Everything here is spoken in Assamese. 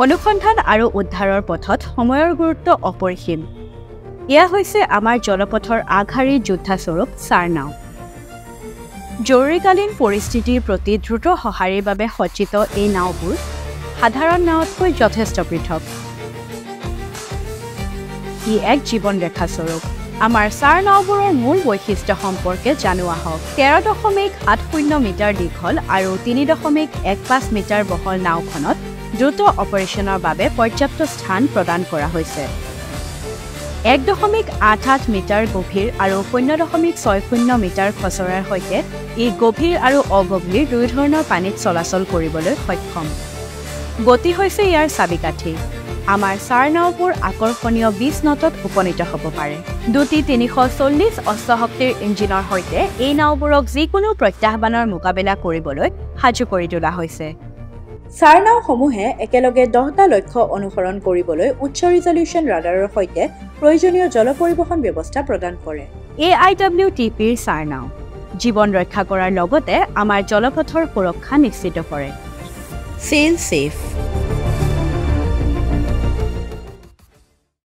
অনুসন্ধান আৰু উদ্ধাৰৰ পথত সময়ৰ গুৰুত্ব অপৰিসীম। এয়া হৈছে আমাৰ জলপথৰ আগশাৰীৰ যোদ্ধাস্বৰূপ চাৰ নাও। জৰুৰীকালীন পৰিস্থিতিৰ প্ৰতি দ্ৰুত সঁহাৰিৰ বাবে সজ্জিত এই নাওবোৰ সাধাৰণ নাৱতকৈ যথেষ্ট পৃথক। ই এক জীৱন ৰেখাস্বৰূপ। আমাৰ চাৰ নাওবোৰৰ মূল বৈশিষ্ট্য সম্পৰ্কে জানো আহক। 13.80 মিটাৰ দীঘল আৰু 3.15 মিটাৰ বহল নাওখনত দ্ৰুত অপাৰেশ্যনৰ বাবে পৰ্যাপ্ত স্থান প্ৰদান কৰা হৈছে। 1.88 মিটাৰ গভীৰ আৰু 0.60 মিটাৰ খচৰাৰ সৈতে ই গভীৰ আৰু অগভীৰ দুই ধৰণৰ পানীত চলাচল কৰিবলৈ সক্ষম। গতি হৈছে ইয়াৰ চাবিকাঠি। আমাৰ চাৰ নাওবোৰ আকৰ্ষণীয় 20 নটত উপনীত হ'ব পাৰে। দুটি 340 অশ্বশক্তিৰ ইঞ্জিনৰ সৈতে এই নাওবোৰক যিকোনো প্ৰত্যাহ্বানৰ মোকাবিলা কৰিবলৈ সাজু কৰি তোলা হৈছে। চাৰ নাওসমূহে একেলগে 10টা লক্ষ্য অনুসৰণ কৰিবলৈ উচ্চ ৰিজলিউশ্যন ৰাডাৰৰ সৈতে প্ৰয়োজনীয় জল পৰিবহণ ব্যৱস্থা প্ৰদান কৰে। AIWTPৰ চাৰ নাও জীৱন ৰক্ষা কৰাৰ লগতে আমাৰ জলপথৰ সুৰক্ষা নিশ্চিত কৰে। Sail safe.